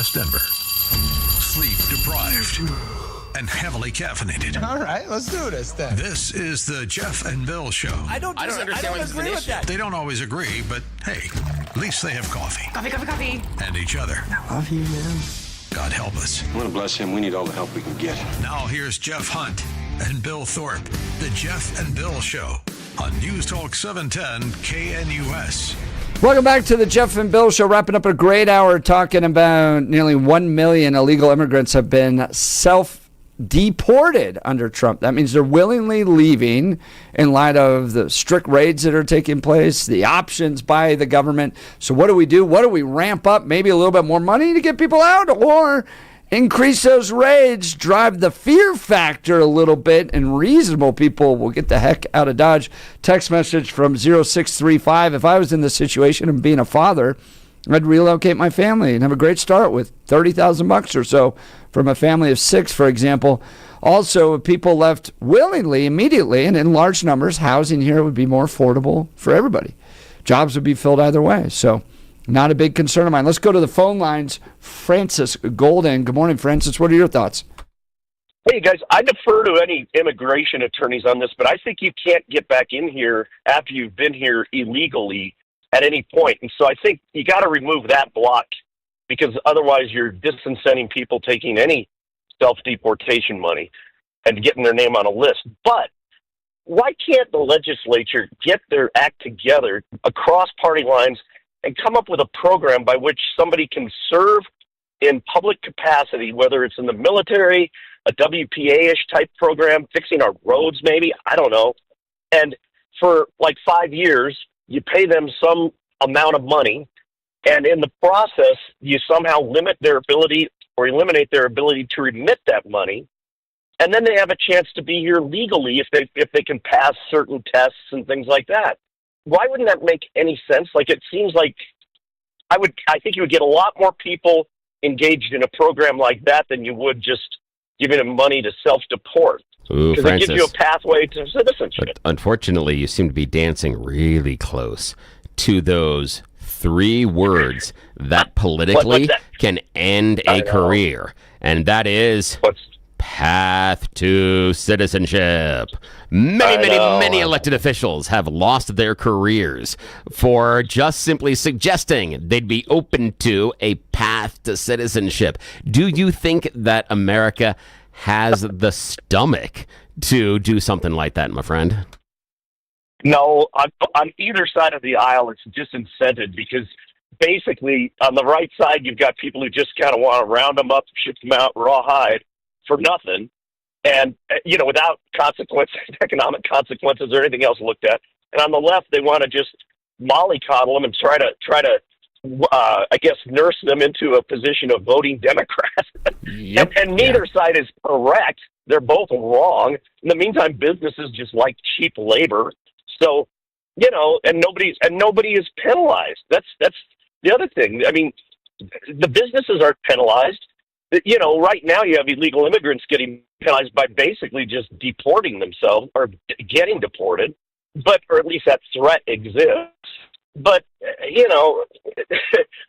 West Denver. Sleep deprived and heavily caffeinated. All right, let's do this then. This is the Jeff and Bill Show. I don't agree with that. They don't always agree, but hey, at least they have coffee. Coffee. And each other. I love you, man. God help us. I want to bless him. We need all the help we can get. Now here's Jeff Hunt and Bill Thorpe. The Jeff and Bill Show on News Talk 710 KNUS. Welcome back to the Jeff and Bill Show. Wrapping up a great hour talking about nearly 1 million illegal immigrants have been self-deported under Trump. That means they're willingly leaving in light of the strict raids that are taking place, the options by the government. So what do we do? What do we ramp up? Maybe a little bit more money to get people out, or increase those raids, drive the fear factor a little bit, and reasonable people will get the heck out of Dodge. Text message from 0635. If I was in this situation and being a father, I'd relocate my family and have a great start with $30,000 or so from a family of 6, for example. Also, if people left willingly, immediately, and in large numbers, housing here would be more affordable for everybody. Jobs would be filled either way. So not a big concern of mine. Let's go to the phone lines. Francis Golden. Good morning, Francis. What are your thoughts? Hey, guys, I defer to any immigration attorneys on this, but I think you can't get back in here after you've been here illegally at any point. And so I think you got to remove that block, because otherwise you're disincenting people taking any self-deportation money and getting their name on a list. But why can't the legislature get their act together across party lines and come up with a program by which somebody can serve in public capacity, whether it's in the military, a WPA-ish type program, fixing our roads maybe, I don't know. And for like 5 years, you pay them some amount of money, and in the process, you somehow limit their ability or eliminate their ability to remit that money. And then they have a chance to be here legally if they can pass certain tests and things like that. Why wouldn't that make any sense? Like, it seems like I think you would get a lot more people engaged in a program like that than you would just giving them money to self-deport. Because it gives you a pathway to citizenship. But unfortunately, you seem to be dancing really close to those 3 words that politically can end a career. And that is path to citizenship. Many elected officials have lost their careers for just simply suggesting they'd be open to a path to citizenship. Do you think that America has the stomach to do something like that, my friend? No, on either side of the aisle, it's disincented, because basically on the right side, you've got people who just kind of want to round them up, ship them out rawhide for nothing, and, without consequences, economic consequences or anything else looked at. And on the left, they want to just mollycoddle them and try to nurse them into a position of voting Democrat. Yep. And neither side is correct. They're both wrong. In the meantime, businesses just like cheap labor. So, and nobody is penalized. That's the other thing. I mean, the businesses aren't penalized. Right now you have illegal immigrants getting penalized by basically just deporting themselves or getting deported, or at least that threat exists. But,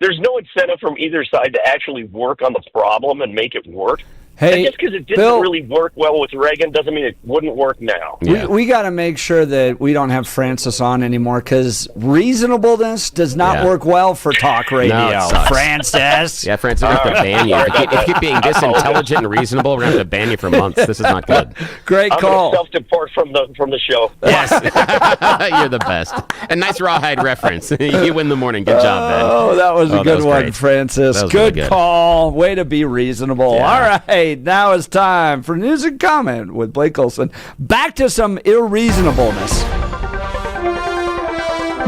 there's no incentive from either side to actually work on the problem and make it work. Hey, just because it didn't Bill, really work well with Reagan doesn't mean it wouldn't work now. Yeah. We got to make sure that we don't have Francis on anymore, because reasonableness does not work well for talk radio. No, Francis. Yeah, Francis, we're going to have to ban you. If you keep being disintelligent and reasonable, we're going to have to ban you for months. This is not good. Great I'm call. going to self-deport from the show. Yes. You're the best. A nice rawhide reference. You win the morning. Good job, man. Oh, that was a good one, great. Francis. That was Good really good. call. Way to be reasonable. Yeah. All right. Now it's time for News and Comment with Blake Olson. Back to some irreasonableness.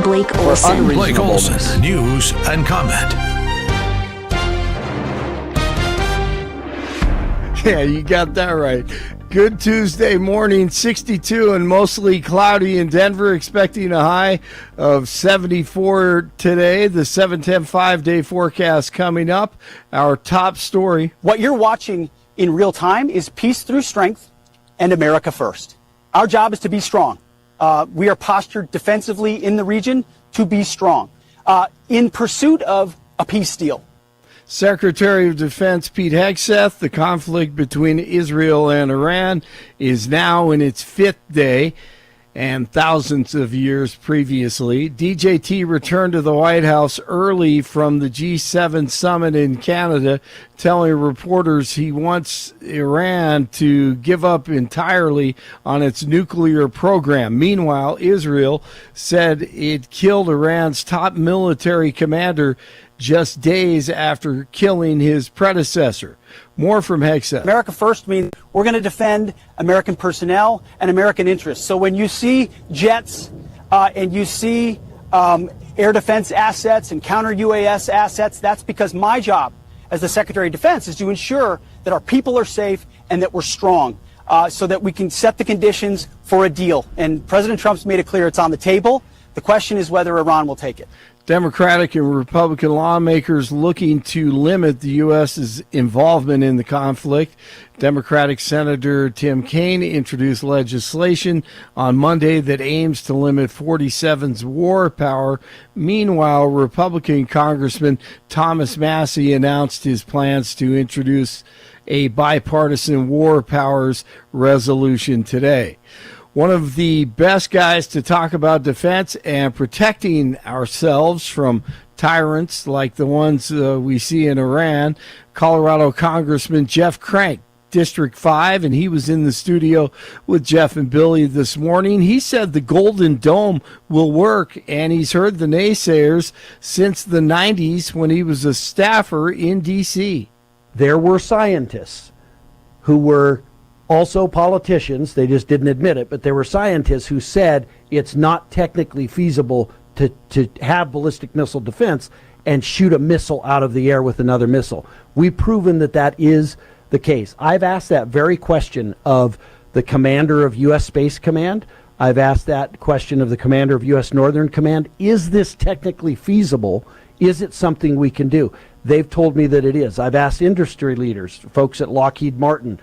Blake Olson. Blake Olson, News and Comment. Yeah, you got that right. Good Tuesday morning, 62 and mostly cloudy in Denver, expecting a high of 74 today. The 7-10 5-day forecast coming up. Our top story. What you're watching in real time is Peace Through Strength and America First. Our job is to be strong. We are postured defensively in the region to be strong in pursuit of a peace deal. Secretary of Defense Pete Hegseth, the conflict between Israel and Iran is now in its fifth day, and thousands of years previously. DJT returned to the White House early from the G7 summit in Canada, telling reporters he wants Iran to give up entirely on its nuclear program. Meanwhile, Israel said it killed Iran's top military commander just days after killing his predecessor. More from Hegseth. America first means we're going to defend American personnel and American interests. So when you see jets and you see air defense assets and counter UAS assets, that's because my job as the Secretary of Defense is to ensure that our people are safe and that we're strong so that we can set the conditions for a deal. And President Trump's made it clear it's on the table. The question is whether Iran will take it. Democratic and Republican lawmakers looking to limit the U.S.'s involvement in the conflict. Democratic Senator Tim Kaine introduced legislation on Monday that aims to limit 47's war power. Meanwhile, Republican Congressman Thomas Massey announced his plans to introduce a bipartisan war powers resolution today. One of the best guys to talk about defense and protecting ourselves from tyrants like the ones we see in Iran, Colorado Congressman Jeff Crank, District 5, and he was in the studio with Jeff and Billy this morning. He said the Golden Dome will work, and he's heard the naysayers since the 90s when he was a staffer in D.C. There were scientists who were also politicians, they just didn't admit it, but there were scientists who said it's not technically feasible to have ballistic missile defense and shoot a missile out of the air with another missile. We've proven that that is the case. I've asked that very question of the commander of U.S. Space Command. I've asked that question of the commander of U.S. Northern Command. Is this technically feasible? Is it something we can do? They've told me that it is. I've asked industry leaders, folks at Lockheed Martin.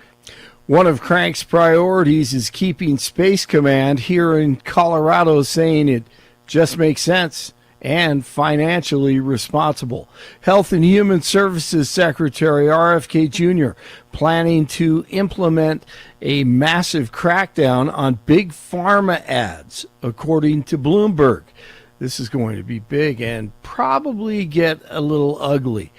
One of Crank's priorities is keeping Space Command here in Colorado, saying it just makes sense and financially responsible. Health and Human Services Secretary RFK Jr. planning to implement a massive crackdown on big pharma ads, according to Bloomberg. This is going to be big and probably get a little ugly.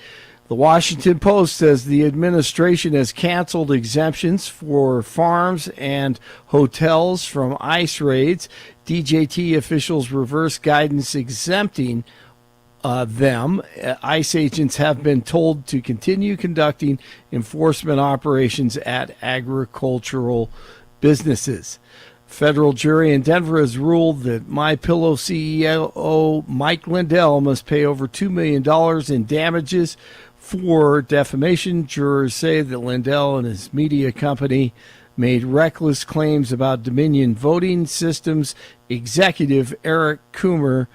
The Washington Post says the administration has canceled exemptions for farms and hotels from ICE raids. DJT officials reverse guidance exempting them. ICE agents have been told to continue conducting enforcement operations at agricultural businesses. Federal jury in Denver has ruled that MyPillow CEO Mike Lindell must pay over $2 million in damages for defamation. Jurors say that Lindell and his media company made reckless claims about Dominion Voting Systems executive Eric Coomer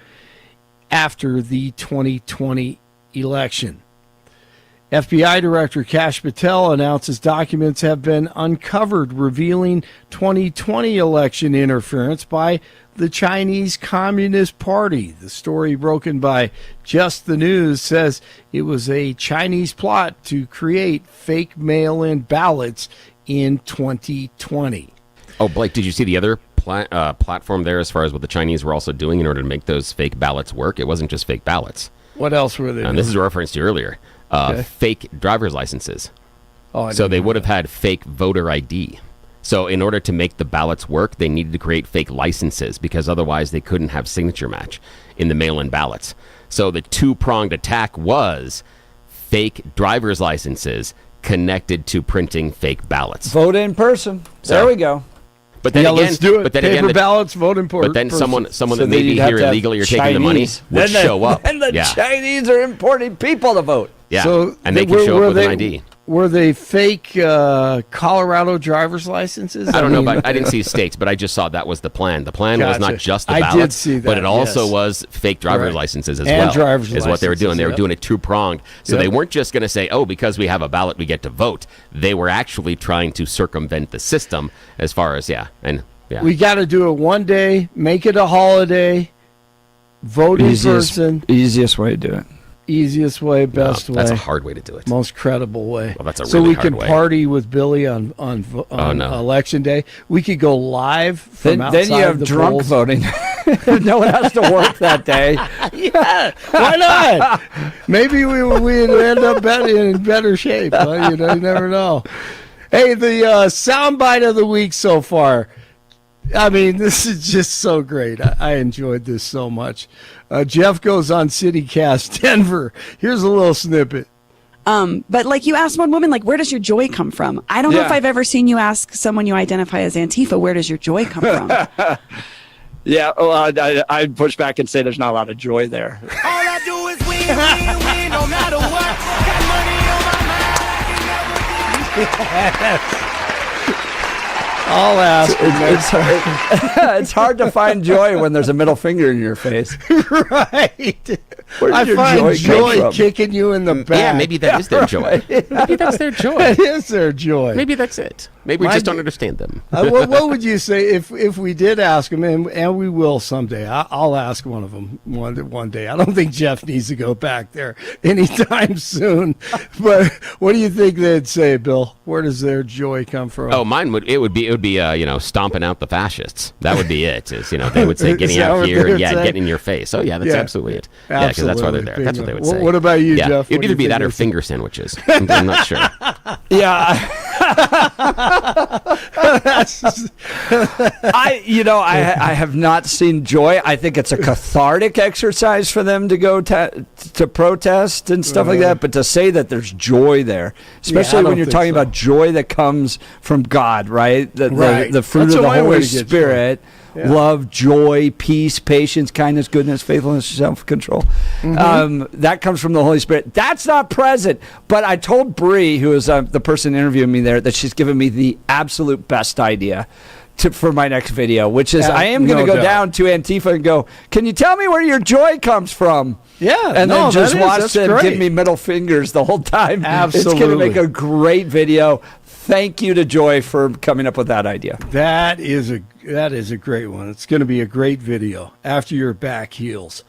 after the 2020 election. FBI Director Kash Patel announces documents have been uncovered revealing 2020 election interference by the Chinese Communist Party. The story, broken by Just the News, says it was a Chinese plot to create fake mail-in ballots in 2020. Oh, Blake, did you see the other platform there as far as what the Chinese were also doing in order to make those fake ballots work? It wasn't just fake ballots. What else were they doing? This is a reference to earlier. Fake driver's licenses. So they would have had fake voter ID. So in order to make the ballots work, they needed to create fake licenses because otherwise they couldn't have signature match in the mail-in ballots. So the two-pronged attack was fake driver's licenses connected to printing fake ballots. Vote in person. There we go. But then again, let's do it. But then Paper again, ballots, vote in person. But then someone So that may be here illegally or taking the money would show up. And the Chinese are importing people to vote. Yeah, So and they can show up with an ID. Were they fake Colorado driver's licenses? I don't know, but I didn't see states, but I just saw that was the plan. The plan was not just the ballots, I did see that, but it also yes. was fake driver's licenses as And well. driver's is what they were doing. licenses, They were yep. doing it two-pronged. So Yep. they weren't just going to say, oh, because we have a ballot, we get to vote. They were actually trying to circumvent the system as far as, We got to do it one day, make it a holiday, vote in person. Easiest way to do it. Easiest way, best way. That's a hard way to do it. Most credible way. Well, that's a so really we hard can way. party with Billy on Election Day. We could go live from outside Then you have the drunk polls. voting. No one has to work that day. Yeah, why not? Maybe we'd end up in better shape. You never know. Hey, the soundbite of the week so far. I mean, this is just so great. I enjoyed this so much. Jeff goes on CityCast Denver. Here's a little snippet. But like you asked one woman, like, where does your joy come from? I don't know if I've ever seen you ask someone you identify as Antifa, where does your joy come from? Yeah, well, I'd push back and say there's not a lot of joy there. All I do is win, no matter what. Got money on my mind. I'll ask. It's hard to find joy when there's a middle finger in your face. Right. Where I did your find joy come from? kicking you in the back. Yeah, maybe that is their joy. Maybe that's their joy. That is their joy. Maybe that's it. Maybe we just don't understand them. What would you say if we did ask them, and we will someday? I'll ask one of them one day. I don't think Jeff needs to go back there anytime soon. But what do you think they'd say, Bill? Where does their joy come from? Oh, mine would be stomping out the fascists. That would be it. They would say getting Is that out what here they and would say? getting in your face. Oh yeah, that's absolutely it. Yeah, because that's why they're there. That's what they would say. What about you, Jeff? It'd What do either you be think that or they'd say? finger sandwiches. I'm not sure. Yeah. I have not seen joy. I think it's a cathartic exercise for them to go to protest and stuff like that. But to say that there's joy there, especially when you're talking about joy that comes from God, right? The fruit That's of a the way Holy to get Spirit. Yeah. Love, joy, peace, patience, kindness, goodness, faithfulness, self-control. That comes from the Holy Spirit. That's not present. But I told Bree, who is the person interviewing me there, that she's given me the absolute best idea for my next video, which is I am going to go down to Antifa and go, can you tell me where your joy comes from? Yeah. And then just watch that's them great. give me middle fingers the whole time. Absolutely. It's going to make a great video. Thank you to Joy for coming up with that idea. That is a great one. It's going to be a great video after your back heals.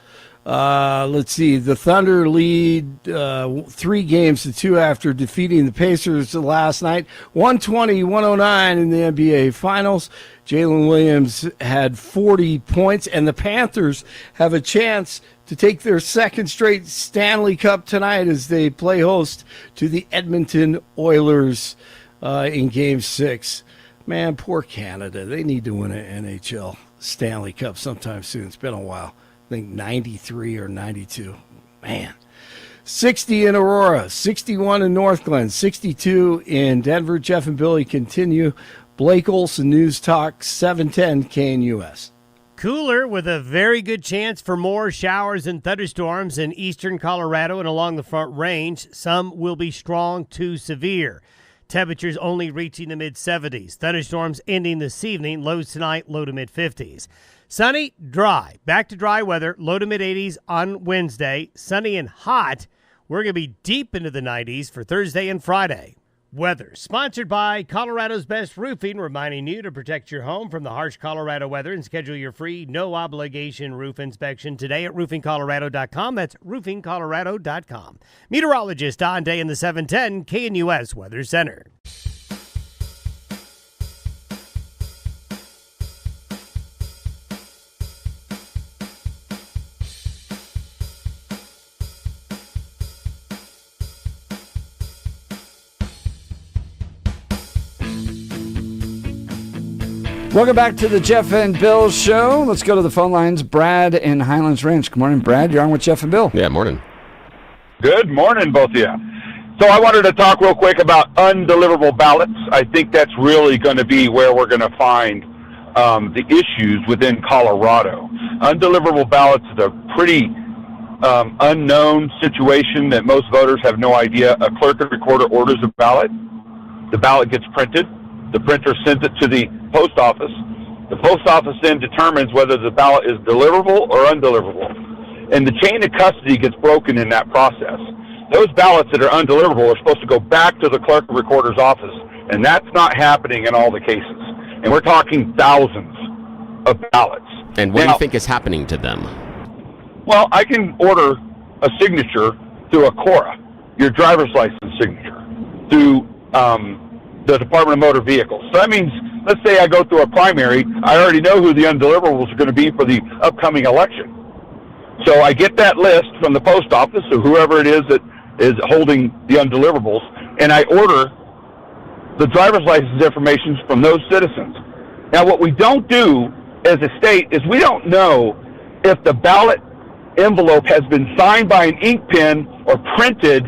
Let's see. The Thunder lead 3-2 after defeating the Pacers last night. 120-109 in the NBA Finals. Jalen Williams had 40 points, and the Panthers have a chance to take their second straight Stanley Cup tonight as they play host to the Edmonton Oilers in Game 6. Man, poor Canada. They need to win an NHL Stanley Cup sometime soon. It's been a while. I think 93 or 92. Man. 60 in Aurora, 61 in Northglenn, 62 in Denver. Jeff and Billy continue. Blake Olson, News Talk, 710 KNUS. Cooler with a very good chance for more showers and thunderstorms in eastern Colorado and along the Front Range. Some will be strong to severe. Temperatures only reaching the mid-70s. Thunderstorms ending this evening. Lows tonight, low to mid-50s. Sunny, dry. Back to dry weather. Low to mid-80s on Wednesday. Sunny and hot. We're going to be deep into the 90s for Thursday and Friday. Weather sponsored by Colorado's Best Roofing, reminding you to protect your home from the harsh Colorado weather and schedule your free no-obligation roof inspection today at roofingcolorado.com. That's roofingcolorado.com. Meteorologist Don Day in the 710 KNUS Weather Center. Welcome back to the Jeff and Bill Show. Let's go to the phone lines. Brad in Highlands Ranch. Good morning, Brad. You're on with Jeff and Bill. Yeah, morning. Good morning, both of you. So I wanted to talk real quick about undeliverable ballots. I think that's really going to be where we're going to find the issues within Colorado. Undeliverable ballots is a pretty unknown situation that most voters have no idea. A clerk and recorder orders a ballot. The ballot gets printed. The printer sends it to the post office. The post office then determines whether the ballot is deliverable or undeliverable. And the chain of custody gets broken in that process. Those ballots that are undeliverable are supposed to go back to the clerk and recorder's office, and that's not happening in all the cases. And we're talking thousands of ballots. And what do you think is happening to them? Well, I can order a signature through a Cora, your driver's license signature, through the Department of Motor Vehicles. So that means, let's say I go through a primary, I already know who the undeliverables are going to be for the upcoming election. So I get that list from the post office, or whoever it is that is holding the undeliverables, and I order the driver's license information from those citizens. Now, what we don't do as a state is we don't know if the ballot envelope has been signed by an ink pen or printed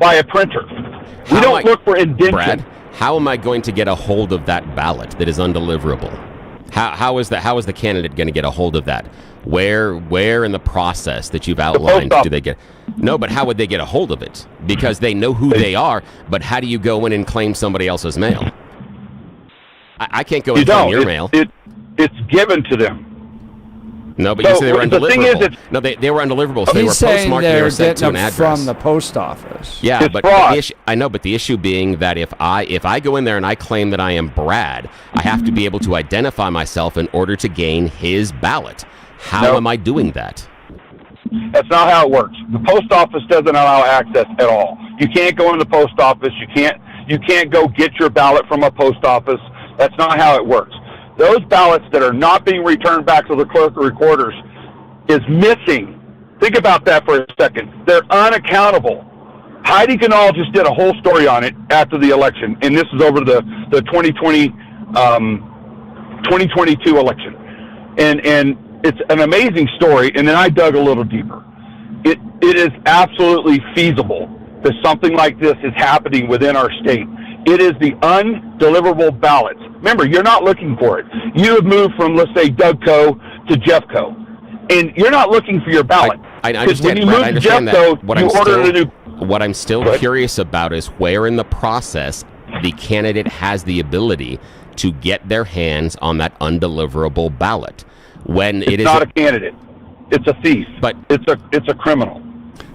by a printer. We don't look for indentation. Brad, how am I going to get a hold of that ballot that is undeliverable? How is the candidate going to get a hold of that? Where in the process that you've outlined do they get? No, but how would they get a hold of it? Because they know who they are, but how do you go in and claim somebody else's mail? I can't go and claim your mail. It's given to them. No, but you say they were undeliverable. The thing is, no, they were undeliverable. So they were saying postmarked and they were sent to an address from the post office. Yeah, but the issue, I know, but the issue being that if I go in there and I claim that I am Brad, I have to be able to identify myself in order to gain his ballot. How am I doing that? That's not how it works. The post office doesn't allow access at all. You can't go in the post office. You can't go get your ballot from a post office. That's not how it works. Those ballots that are not being returned back to the clerk or recorders is missing. Think about that for a second. They're unaccountable. Heidi Canal just did a whole story on it after the election, and this is over the 2022 election. And it's an amazing story, and then I dug a little deeper. It is absolutely feasible that something like this is happening within our state. It is the undeliverable ballots. Remember, you're not looking for it. You have moved from, let's say, Doug Co. to Jeff Co. And you're not looking for your ballot. I understand, when you Brad, move to Jeff Co., you ordered a new... What I'm still curious about is where in the process the candidate has the ability to get their hands on that undeliverable ballot. When it's not a candidate. It's a thief. But it's a criminal.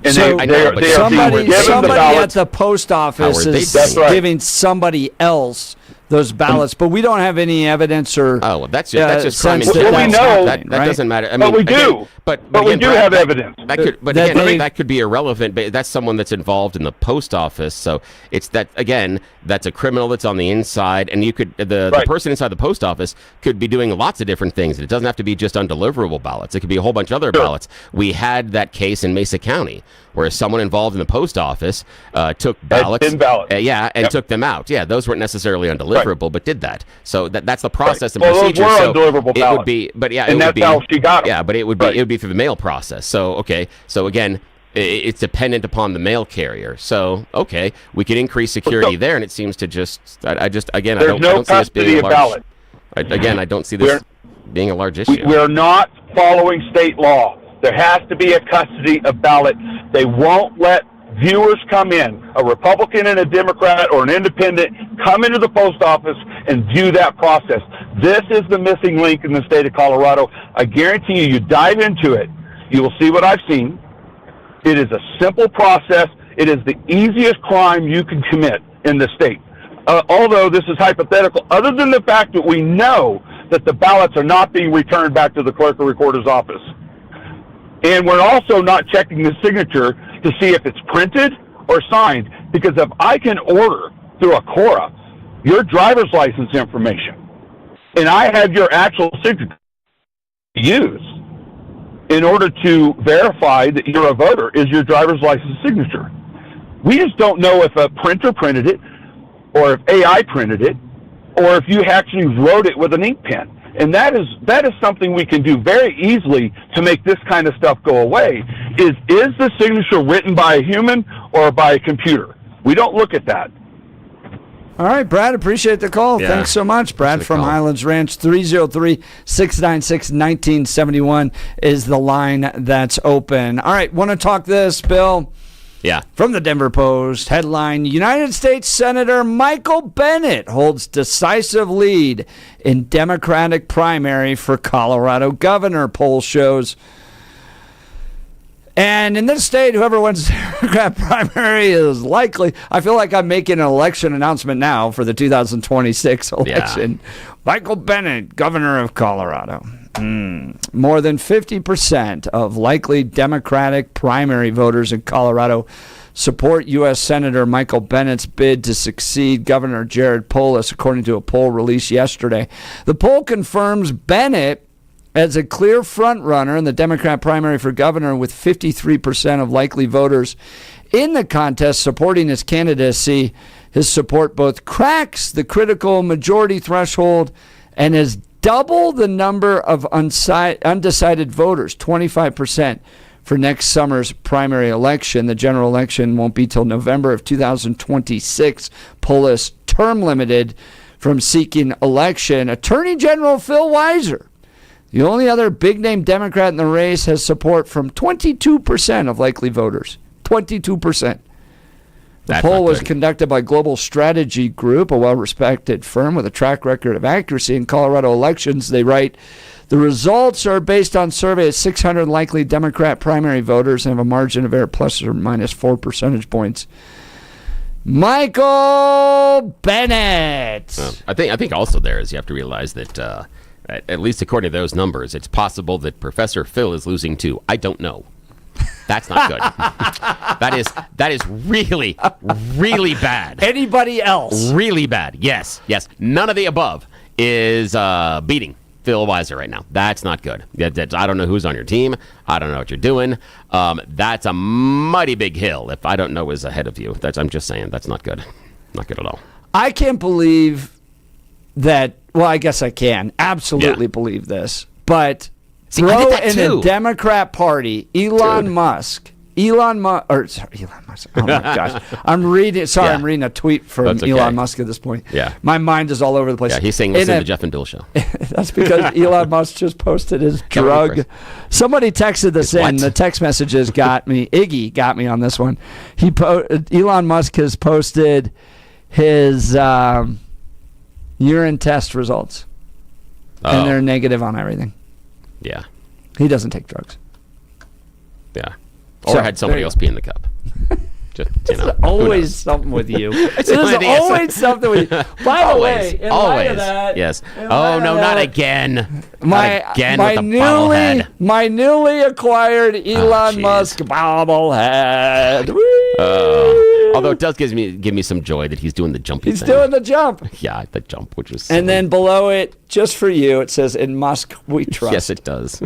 And so somebody at the post office is giving somebody else those ballots, but we don't have any evidence or that's just crime. Well, we know that doesn't matter. I mean, but we do. But we do have evidence. That could be irrelevant. But that's someone that's involved in the post office. So it's that again. That's a criminal that's on the inside, and you could the person inside the post office could be doing lots of different things. And it doesn't have to be just undeliverable ballots. It could be a whole bunch of other ballots. We had that case in Mesa County where someone involved in the post office took ballots, took them out. Yeah, those weren't necessarily undeliverable, but did that. So that's the process and procedure. Those were so undeliverable ballots. It would be, but yeah, and it that's would be, how she got them. Yeah, but it would be through the mail process. So so again, it's dependent upon the mail carrier. So we could increase security there, and it seems to I don't see this being a large. I don't see this being a large issue. We're not following state law. There has to be a custody of ballot. They won't let viewers come in, a Republican and a Democrat or an independent, come into the post office and view that process. This is the missing link in the state of Colorado. I guarantee you dive into it, you will see what I've seen. It is a simple process. It is the easiest crime you can commit in the state. Although this is hypothetical, other than the fact that we know that the ballots are not being returned back to the clerk or recorder's office. And we're also not checking the signature to see if it's printed or signed, because if I can order through a Cora your driver's license information, and I have your actual signature to use in order to verify that you're a voter is your driver's license signature. We just don't know if a printer printed it, or if AI printed it, or if you actually wrote it with an ink pen. And that is something we can do very easily to make this kind of stuff go away. Is the signature written by a human or by a computer? We don't look at that. All right, Brad, appreciate the call. Yeah. Thanks so much, Brad from Highlands Ranch. 303-696-1971 is the line that's open. All right, want to talk this, Bill? Yeah. From the Denver Post, headline, United States Senator Michael Bennett holds decisive lead in Democratic primary for Colorado governor, poll shows. And in this state, whoever wins the Democrat primary is likely. I feel like I'm making an election announcement now for the 2026 election. Yeah. Michael Bennett, governor of Colorado. More than 50% of likely Democratic primary voters in Colorado support U.S. Senator Michael Bennett's bid to succeed Governor Jared Polis, according to a poll released yesterday. The poll confirms Bennett as a clear front-runner in the Democrat primary for governor, with 53% of likely voters in the contest supporting his candidacy. His support both cracks the critical majority threshold and has double the number of undecided voters, 25%, for next summer's primary election. The general election won't be till November of 2026. Polis term limited from seeking election. Attorney General Phil Weiser, the only other big-name Democrat in the race, has support from 22% of likely voters. 22%. The poll was conducted by Global Strategy Group, a well-respected firm with a track record of accuracy in Colorado elections. They write, the results are based on survey of 600 likely Democrat primary voters and have a margin of error plus or minus 4 percentage points. Michael Bennett. I think also there is you have to realize that, at least according to those numbers, it's possible that Professor Phil is losing too. I don't know. That's not good. That is really, really bad. Anybody else? Really bad. Yes. None of the above is beating Phil Weiser right now. That's not good. I don't know who's on your team. I don't know what you're doing. That's a mighty big hill. If I don't know is ahead of you, I'm just saying that's not good. Not good at all. I can't believe that. Well, I guess I can absolutely believe this, but. See, throw in the Democrat Party, Elon Musk. Oh my gosh. I'm reading a tweet from Elon Musk at this point. Yeah. My mind is all over the place. Yeah, he's saying listen to the Jeff and Bill show. That's because Elon Musk just posted his drug. Somebody texted this in. The text messages got me. Iggy got me on this one. Elon Musk has posted his urine test results. And they're negative on everything. Yeah. He doesn't take drugs. Yeah. Or had somebody else pee in the cup. Just, There's always something with you. There's always something with you. By the way, in light of that, yes. Oh, no, not again. My newly acquired Elon Musk bobblehead. Although it does give me some joy that he's doing the jumping thing. He's doing the jump. Yeah, the jump, which was And then below it, just for you, it says, in Musk we trust. Yes, it does.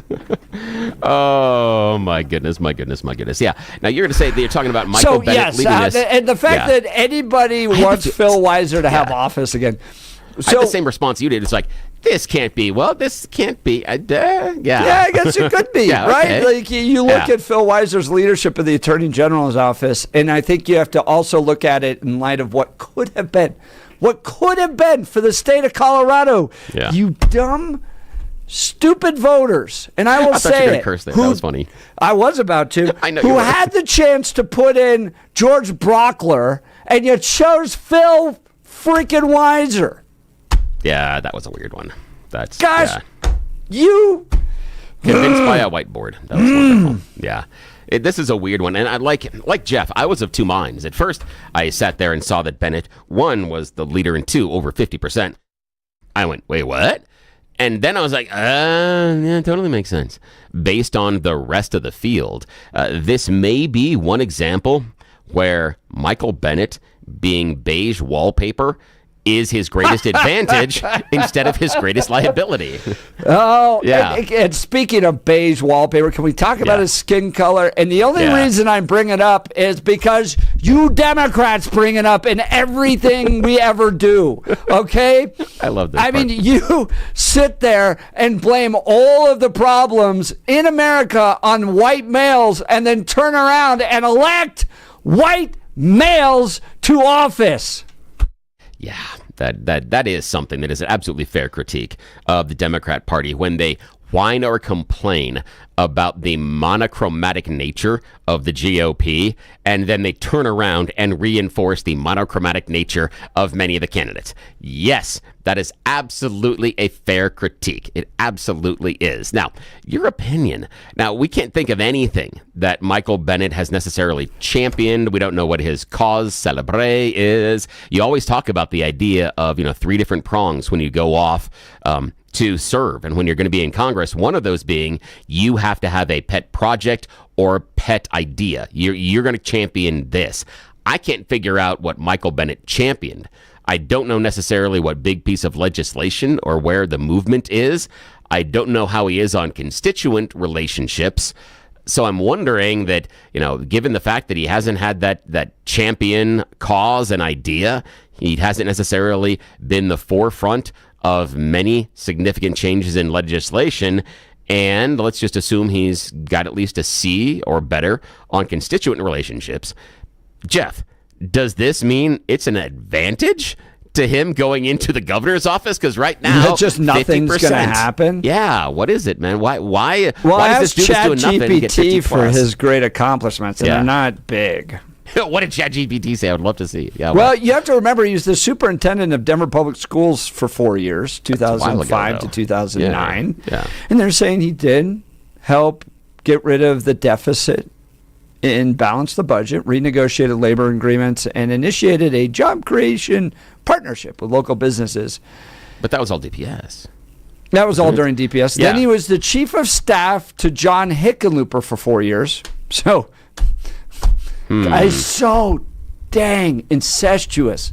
Oh, my goodness. Yeah. Now, you're going to say that you're talking about Michael Bennett leaving this. And the fact that anybody wants Phil Weiser to have office again. So, I had the same response you did. It's like, this can't be. Well, this can't be. Yeah, I guess it could be, right? Okay. Like you look at Phil Weiser's leadership of the Attorney General's office, and I think you have to also look at it in light of what could have been. What could have been for the state of Colorado. Yeah. You dumb, stupid voters. And I will I say thought you were going to curse there. That was funny. I was about to. I know who had the chance to put in George Brockler, and you chose Phil freaking Weiser. Yeah, that was a weird one. You convinced by a whiteboard. That was wonderful. Yeah. This is a weird one. And I like Jeff, I was of two minds. At first, I sat there and saw that Bennett, 1, was the leader, and 2, over 50%. I went, wait, what? And then I was like, yeah, it totally makes sense. Based on the rest of the field, this may be one example where Michael Bennett being beige wallpaper is his greatest advantage instead of his greatest liability. Oh, yeah. And speaking of beige wallpaper, can we talk about his skin color? And the only reason I bring it up is because you Democrats bring it up in everything we ever do. Okay? I love this. I mean, you sit there and blame all of the problems in America on white males and then turn around and elect white males to office. Yeah, that is something that is an absolutely fair critique of the Democrat Party when they whine or complain about the monochromatic nature of the GOP, and then they turn around and reinforce the monochromatic nature of many of the candidates. Yes, That is absolutely a fair critique. It absolutely is. Now, your opinion. Now, we can't think of anything that Michael Bennett has necessarily championed. We don't know what his cause célèbre is. You always talk about the idea of, 3 different prongs when you go off to serve. And when you're going to be in Congress, one of those being you have to have a pet project or pet idea. You're going to champion this. I can't figure out what Michael Bennett championed. I don't know necessarily what big piece of legislation or where the movement is. I don't know how he is on constituent relationships. So I'm wondering that, given the fact that he hasn't had that champion cause and idea, he hasn't necessarily been the forefront of many significant changes in legislation. And let's just assume he's got at least a C or better on constituent relationships. Jeff, does this mean it's an advantage to him going into the governor's office? Because right now, just nothing's going to happen. Yeah, what is it, man? Why? Well, why does this doing nothing to get 50 for plus? his great accomplishments, and they're not big. What did ChatGPT say? I would love to see. Yeah. Well, you have to remember he was the superintendent of Denver Public Schools for 4 years, 2005 to 2009. Yeah. And they're saying he did help get rid of the deficit and balance the budget, renegotiated labor agreements, and initiated a job creation partnership with local businesses. But that was all DPS. That was all during DPS. Yeah. Then he was the chief of staff to John Hickenlooper for 4 years. So, guy's so dang incestuous.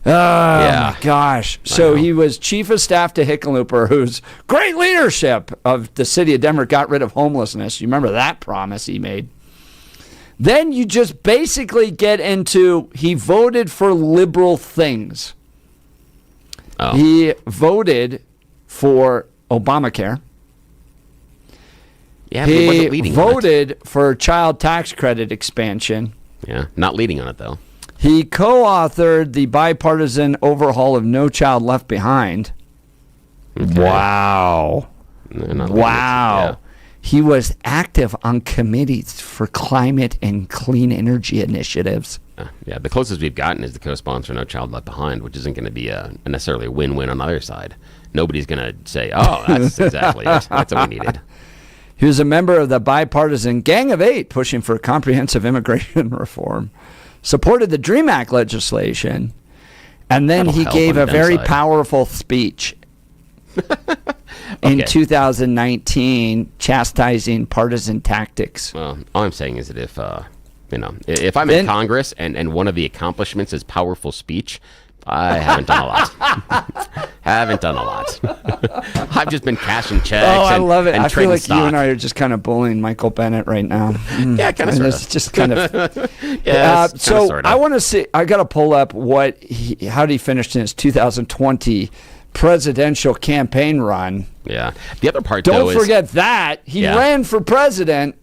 Oh, my gosh. So he was chief of staff to Hickenlooper, whose great leadership of the city of Denver got rid of homelessness. You remember that promise he made? Then you just basically get into he voted for liberal things. Oh. He voted for Obamacare. Yeah, but he wasn't He leading on it. voted for child tax credit expansion. Yeah, not leading on it, though. He co-authored the bipartisan overhaul of No Child Left Behind. Okay. Wow. Not leading Wow. it, yeah. He was active on committees for climate and clean energy initiatives. Yeah, the closest we've gotten is the co-sponsor No Child Left Behind, which isn't going to be necessarily a win-win on either side. Nobody's going to say, oh, that's exactly it. That's what we needed. He was a member of the bipartisan Gang of Eight pushing for comprehensive immigration reform, supported the DREAM Act legislation, and then he gave a very powerful speech in 2019 chastising partisan tactics. Well, all I'm saying is that if I'm in Congress and one of the accomplishments is powerful speech, I haven't done a lot. Haven't done a lot. I've just been cashing checks. Oh, I love it. And I feel like stock. you and I are just kind of bullying Michael Bennett right now. Yeah, kind of. It's just kind of. Yeah, so sorta. I want to see. I got to pull up how he finished in his 2020 presidential campaign run. Yeah. The other part, Don't forget that he ran for president.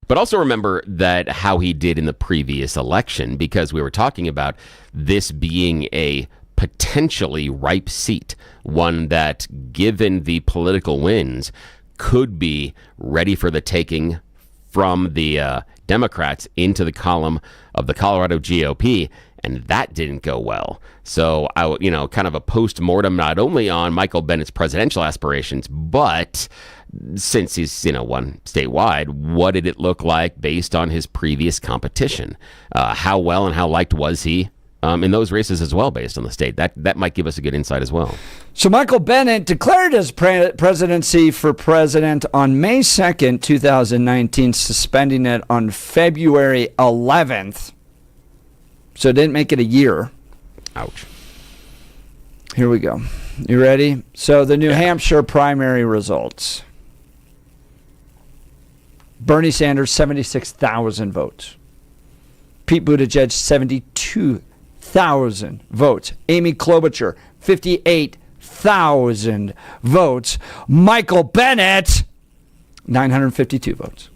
But also remember that how he did in the previous election, because we were talking about this being a potentially ripe seat, one that, given the political winds, could be ready for the taking from the Democrats into the column of the Colorado GOP, and that didn't go well. So, kind of a post-mortem not only on Michael Bennett's presidential aspirations, but since he's won statewide, what did it look like based on his previous competition? How well and how liked was he in those races as well, based on the state? That might give us a good insight as well. So Michael Bennett declared his presidency for president on May 2nd, 2019, suspending it on February 11th. So it didn't make it a year. Ouch. Here we go. You ready? So the New Hampshire primary results. Bernie Sanders, 76,000 votes. Pete Buttigieg, 72,000 votes. Amy Klobuchar, 58,000 votes. Michael Bennett, 952 votes.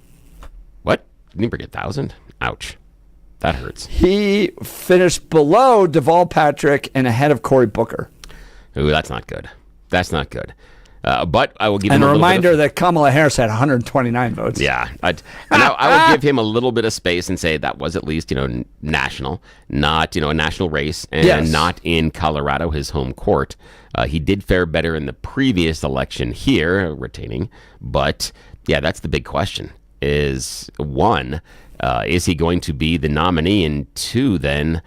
What? Didn't he bring 1,000? Ouch. That hurts. He finished below Deval Patrick and ahead of Cory Booker. Ooh, that's not good. That's not good. But I will give and him a reminder of, that Kamala Harris had 129 votes. Yeah, I would give him a little bit of space and say that was at least national, not a national race, and not in Colorado, his home court. He did fare better in the previous election here, retaining. But yeah, that's the big question: is one, is he going to be the nominee, and two, then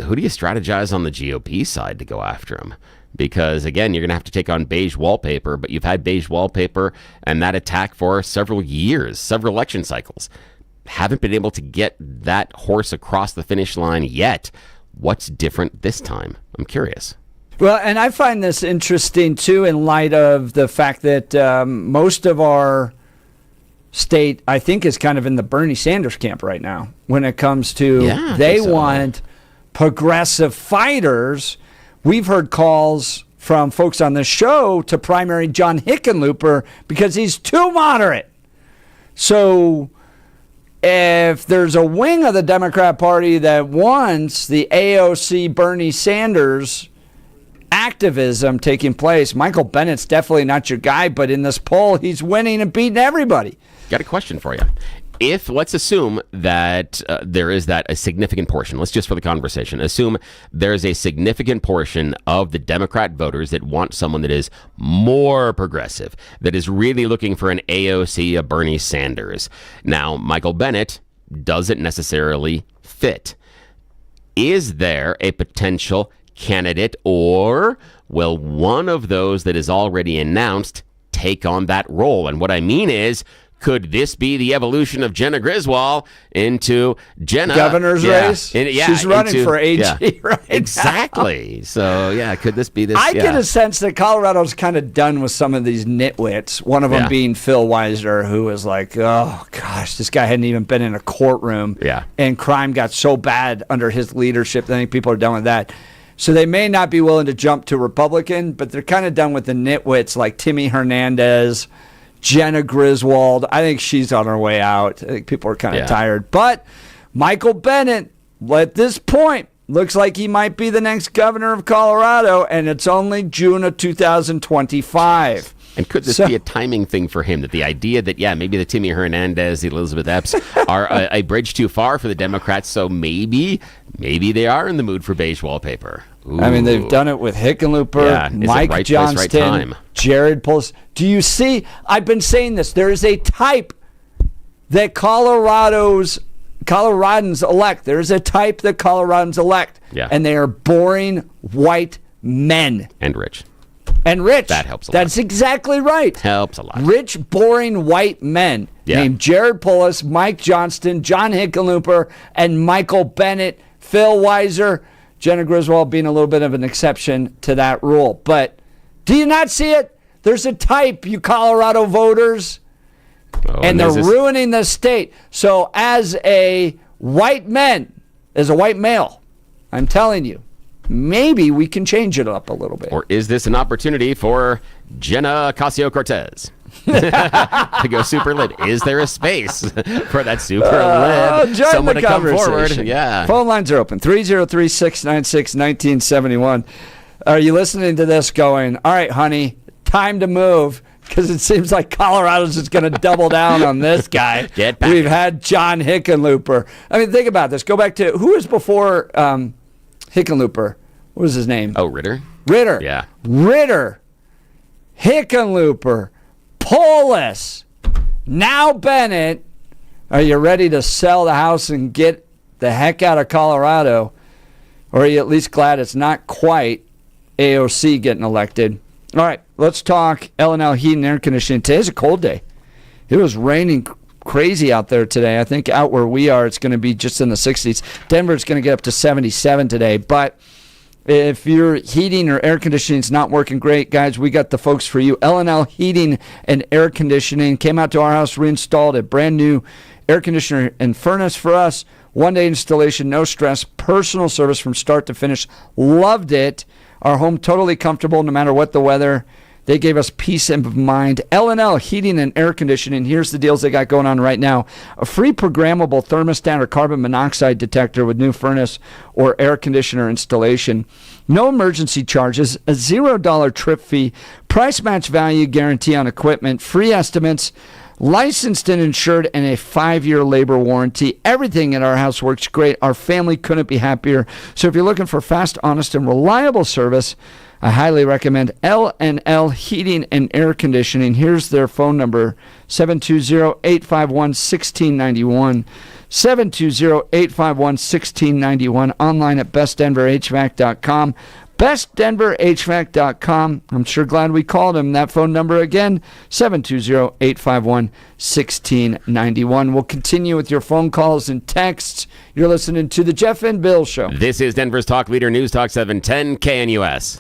who do you strategize on the GOP side to go after him? Because, again, you're going to have to take on beige wallpaper, but you've had beige wallpaper and that attack for several years, several election cycles. Haven't been able to get that horse across the finish line yet. What's different this time? I'm curious. Well, and I find this interesting, too, in light of the fact that most of our state, I think, is kind of in the Bernie Sanders camp right now when it comes to they want progressive fighters. We've heard calls from folks on this show to primary John Hickenlooper because he's too moderate. So if there's a wing of the Democrat Party that wants the AOC Bernie Sanders activism taking place, Michael Bennett's definitely not your guy, but in this poll, he's winning and beating everybody. Got a question for you. If, let's assume that there is a significant portion, let's just for the conversation, assume there's a significant portion of the Democrat voters that want someone that is more progressive, that is really looking for an AOC, a Bernie Sanders. Now, Michael Bennett doesn't necessarily fit. Is there a potential candidate, or will one of those that is already announced take on that role? And what I mean is, could this be the evolution of Jenna Griswold into Jenna? Governor's race? She's running for AG right Exactly. now. So, could this be this? I get a sense that Colorado's kind of done with some of these nitwits, one of them being Phil Weiser, who was like, oh, gosh, this guy hadn't even been in a courtroom. Yeah. And crime got so bad under his leadership that I think people are done with that. So they may not be willing to jump to Republican, but they're kind of done with the nitwits like Timmy Hernandez, Jenna Griswold. I think she's on her way out. I think people are kind of tired. But Michael Bennett, at this point, looks like he might be the next governor of Colorado, and it's only June of 2025. And could this be a timing thing for him? That the idea that, maybe the Timmy Hernandez, the Elizabeth Epps are a bridge too far for the Democrats, so maybe they are in the mood for beige wallpaper. Ooh. I mean, they've done it with Hickenlooper, Mike Johnston, Jared Polis. Do you see? I've been saying this. There is a type that Coloradans elect. There is a type that Coloradans elect. Yeah. And they are boring white men. And rich. That helps a lot. That's exactly right. Helps a lot. Rich, boring white men named Jared Polis, Mike Johnston, John Hickenlooper, and Michael Bennett, Phil Weiser, Jenna Griswold being a little bit of an exception to that rule. But do you not see it? There's a type, you Colorado voters, and they're ruining the state. So as a white male, I'm telling you, maybe we can change it up a little bit. Or is this an opportunity for Jenna Ocasio-Cortez to go super lib? Is there a space for that super lib? Someone to come forward. Yeah. Phone lines are open. 303-696-1971. Are you listening to this going, all right, honey, time to move? Because it seems like Colorado's just going to double down on this guy. Get back. We've had John Hickenlooper. I mean, think about this. Go back to, who was before Hickenlooper? What was his name? Oh, Ritter? Ritter. Yeah. Ritter. Hickenlooper. Polis. Now Bennett. Are you ready to sell the house and get the heck out of Colorado? Or are you at least glad it's not quite AOC getting elected? All right, let's talk L&L heat and air conditioning. Today's a cold day. It was raining crazy out there today. I think out where we are, it's going to be just in the 60s. Denver's going to get up to 77 today. But if your heating or air conditioning is not working great, guys, we got the folks for you. L&L Heating and Air Conditioning came out to our house, reinstalled a brand new air conditioner and furnace for us. One-day installation, no stress, personal service from start to finish. Loved it. Our home totally comfortable no matter what the weather. They gave us peace of mind. L&L Heating and Air Conditioning. Here's the deals they got going on right now. A free programmable thermostat or carbon monoxide detector with new furnace or air conditioner installation. No emergency charges, a $0 trip fee, price match value guarantee on equipment, free estimates, licensed and insured, and a 5-year labor warranty. Everything at our house works great. Our family couldn't be happier. So if you're looking for fast, honest, and reliable service, I highly recommend L&L Heating and Air Conditioning. Here's their phone number, 720-851-1691. 720-851-1691. Online at bestdenverhvac.com. bestdenverhvac.com. I'm sure glad we called him. That phone number again, 720-851-1691. We'll continue with your phone calls and texts. You're listening to The Jeff and Bill Show. This is Denver's Talk Leader, News Talk 710 KNUS.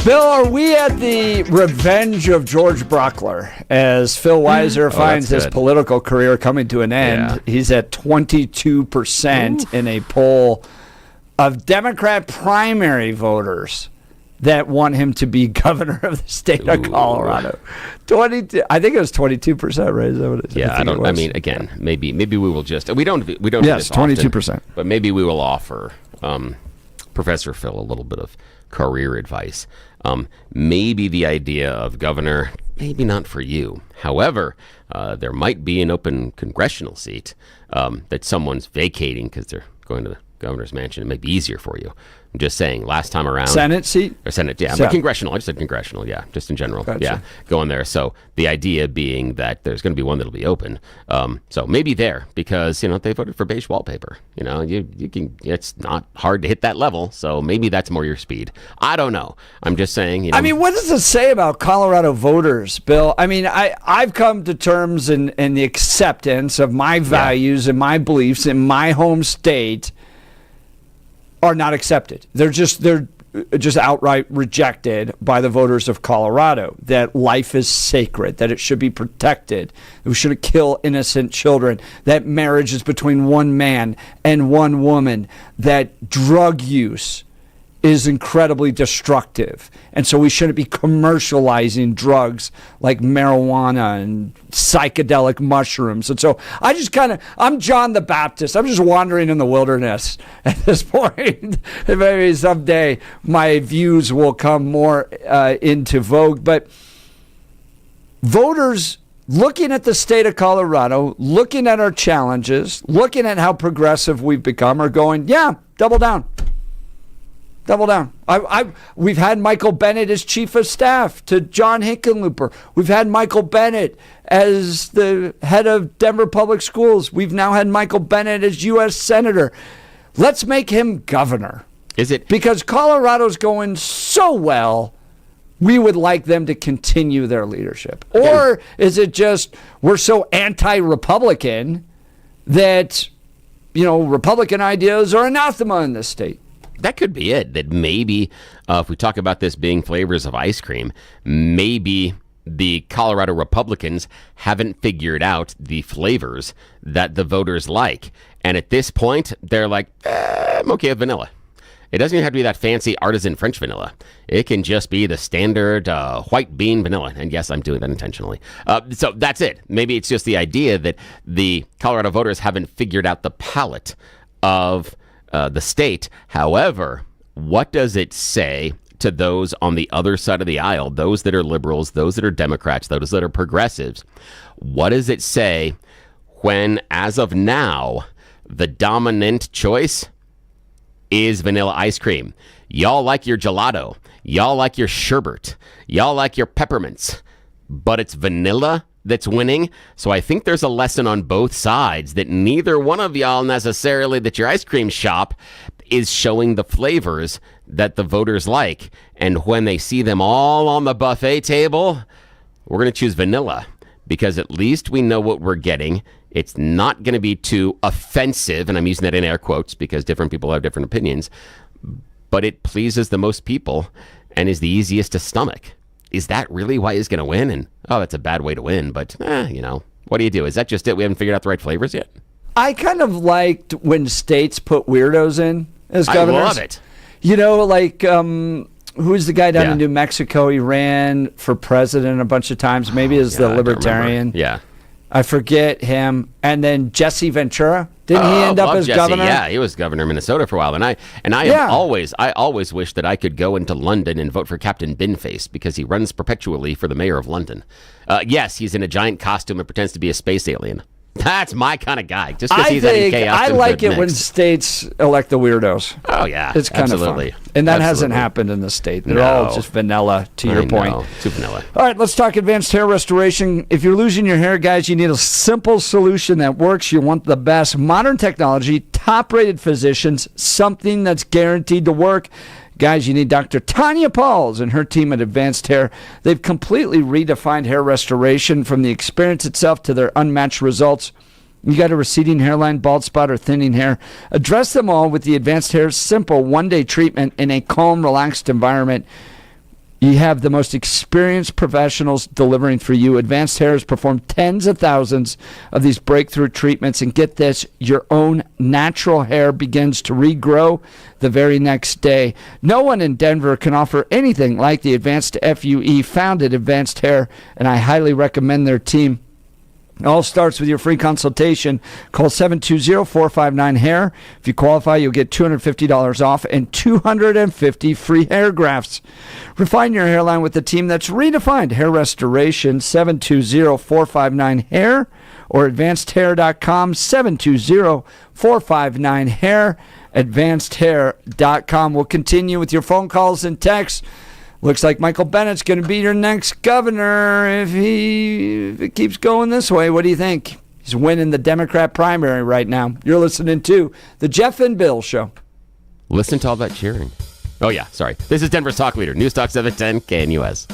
Bill, are we at the revenge of George Brockler as Phil Weiser finds his political career coming to an end? Yeah. He's at 22% in a poll of Democrat primary voters that want him to be governor of the state of Colorado. 22. I think it was 22%, right? Is that what it is? Yeah, I mean, again, maybe we will just we don't do yes, this often, 22%. but maybe we will offer Professor Phil a little bit of career advice. Maybe the idea of governor, maybe not for you. However, there might be an open congressional seat that someone's vacating because they're going to the governor's mansion. It may be easier for you. I'm just saying, last time around. Senate seat? Or Senate, yeah. But congressional. I just said congressional, yeah. Just in general. Gotcha. Yeah. Going there. So the idea being that there's going to be one that'll be open. So maybe there because, they voted for beige wallpaper. You can, it's not hard to hit that level. So maybe that's more your speed. I don't know. I'm just saying, I mean, what does it say about Colorado voters, Bill? I mean, I've come to terms in the acceptance of my values and my beliefs in my home state are not accepted. They're just outright rejected by the voters of Colorado, that life is sacred, that it should be protected, that we shouldn't kill innocent children, that marriage is between one man and one woman, that drug use is incredibly destructive. And so we shouldn't be commercializing drugs like marijuana and psychedelic mushrooms. And so I'm John the Baptist. I'm just wandering in the wilderness at this point. Maybe someday my views will come more into vogue. But voters looking at the state of Colorado, looking at our challenges, looking at how progressive we've become, are going, yeah, double down. Double down. We've had Michael Bennett as chief of staff to John Hickenlooper. We've had Michael Bennett as the head of Denver Public Schools. We've now had Michael Bennett as U.S. Senator. Let's make him governor. Is it? Because Colorado's going so well, we would like them to continue their leadership. Or is it just we're so anti-Republican that, Republican ideas are anathema in this state? That could be it. That maybe if we talk about this being flavors of ice cream, maybe the Colorado Republicans haven't figured out the flavors that the voters like. And at this point, they're like, I'm okay with vanilla. It doesn't even have to be that fancy artisan French vanilla. It can just be the standard white bean vanilla. And yes, I'm doing that intentionally. So that's it. Maybe it's just the idea that the Colorado voters haven't figured out the palate of the state. However, what does it say to those on the other side of the aisle, those that are liberals, those that are Democrats, those that are progressives? What does it say when, as of now, the dominant choice is vanilla ice cream? Y'all like your gelato. Y'all like your sherbet. Y'all like your peppermints. But it's vanilla that's winning. So I think there's a lesson on both sides that neither one of y'all necessarily, that your ice cream shop is showing the flavors that the voters like. And when they see them all on the buffet table, we're going to choose vanilla because at least we know what we're getting. It's not going to be too offensive, and I'm using that in air quotes because different people have different opinions, but it pleases the most people and is the easiest to stomach. Is that really why he's going to win? And, that's a bad way to win, but, what do you do? Is that just it? We haven't figured out the right flavors yet? I kind of liked when states put weirdos in as governors. I love it. Who's the guy down in New Mexico? He ran for president a bunch of times, maybe as the libertarian. Yeah. I forget him. And then Jesse Ventura. Didn't he end up as governor? Yeah, he was governor of Minnesota for a while. And I always wish that I could go into London and vote for Captain Binface because he runs perpetually for the mayor of London. Yes, he's in a giant costume and pretends to be a space alien. That's my kind of guy. Just because he's any chaos. I like it when states elect the weirdos. Oh, yeah. It's kind of fun. And that hasn't happened in the state. They're all just vanilla, to your point. Too vanilla. All right, let's talk advanced hair restoration. If you're losing your hair, guys, you need a simple solution that works. You want the best modern technology, top-rated physicians, something that's guaranteed to work. Guys, you need Dr. Tanya Pauls and her team at Advanced Hair. They've completely redefined hair restoration from the experience itself to their unmatched results. You got a receding hairline, bald spot, or thinning hair. Address them all with the Advanced Hair's simple one-day treatment in a calm, relaxed environment. You have the most experienced professionals delivering for you. Advanced Hair has performed tens of thousands of these breakthrough treatments. And get this, your own natural hair begins to regrow the very next day. No one in Denver can offer anything like the Advanced FUE founded Advanced Hair, and I highly recommend their team. It all starts with your free consultation. Call 720-459-HAIR. If you qualify, you'll get $250 off and 250 free hair grafts. Refine your hairline with the team that's redefined hair restoration. 720-459-HAIR or advancedhair.com. 720-459-HAIR. advancedhair.com. We'll continue with your phone calls and texts. Looks like Michael Bennett's going to be your next governor if it keeps going this way. What do you think? He's winning the Democrat primary right now. You're listening to The Jeff and Bill Show. Listen to all that cheering. Oh, yeah, sorry. This is Denver's Talk Leader, News Talk 710 KNUS.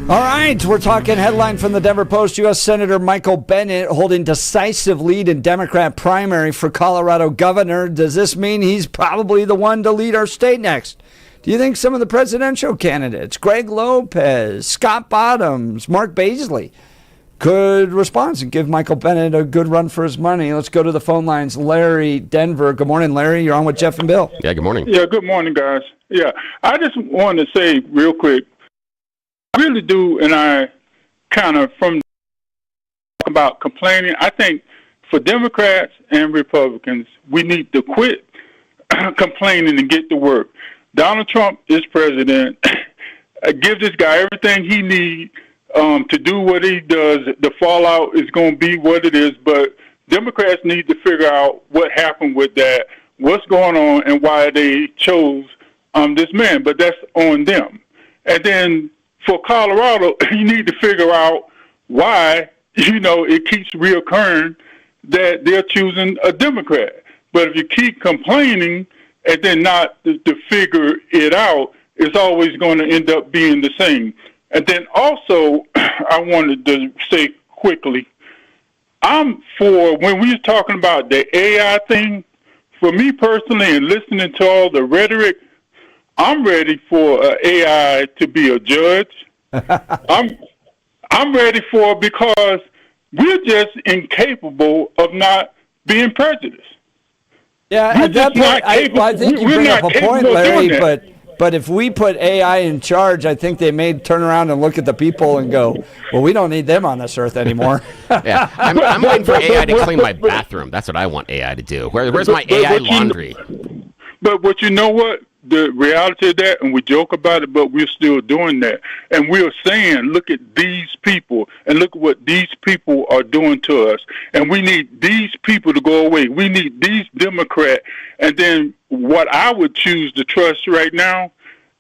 All right, we're talking headline from the Denver Post. U.S. Senator Michael Bennett holding decisive lead in Democrat primary for Colorado governor. Does this mean he's probably the one to lead our state next? Do you think some of the presidential candidates, Greg Lopez, Scott Bottoms, Mark Baisley, could respond and give Michael Bennett a good run for his money? Let's go to the phone lines. Larry, Denver. Good morning, Larry. You're on with Jeff and Bill. Yeah, good morning. Yeah, good morning, guys. Yeah, I just wanted to say real quick, I really do, and I kind of from about complaining, I think for Democrats and Republicans, we need to quit complaining and get to work. Donald Trump is president. Give this guy everything he needs to do what he does. The fallout is going to be what it is, but Democrats need to figure out what happened with that, what's going on, and why they chose this man. But that's on them. And then for Colorado, you need to figure out why, it keeps reoccurring that they're choosing a Democrat. But if you keep complaining and then not to figure it out, it's always going to end up being the same. And then also, I wanted to say quickly, I'm for, when we was talking about the AI thing, for me personally and listening to all the rhetoric, I'm ready for AI to be a judge. I'm ready for it because we're just incapable of not being prejudiced. Yeah, at that point, I think you bring up a point, Larry, but if we put AI in charge, I think they may turn around and look at the people and go, well, we don't need them on this earth anymore. Yeah, I'm waiting for AI to clean my bathroom. That's what I want AI to do. Where's my AI laundry? But you know what? The reality of that, and we joke about it, but we're still doing that. And we're saying, look at these people, and look at what these people are doing to us. And we need these people to go away. We need these Democrats. And then what I would choose to trust right now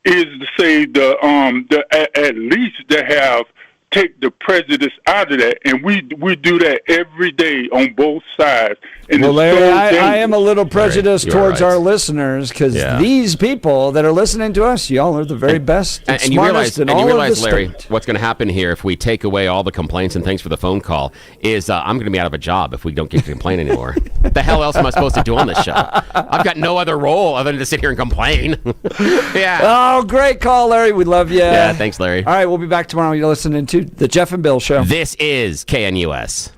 is to say at least to have take the prejudice out of that, and we do that every day on both sides. And well, Larry, I am a little prejudiced towards our listeners because these people that are listening to us, y'all are the very best and smartest in all of the realize, Larry, state. what's going to happen here if we take away all the complaints, and thanks for the phone call, is I'm going to be out of a job if we don't get to complain anymore. What the hell else am I supposed to do on this show? I've got no other role other than to sit here and complain. Yeah. Oh, great call, Larry. We love you. Yeah, thanks, Larry. All right, we'll be back tomorrow. You're listening to The Jeff and Bill Show. This is KNUS.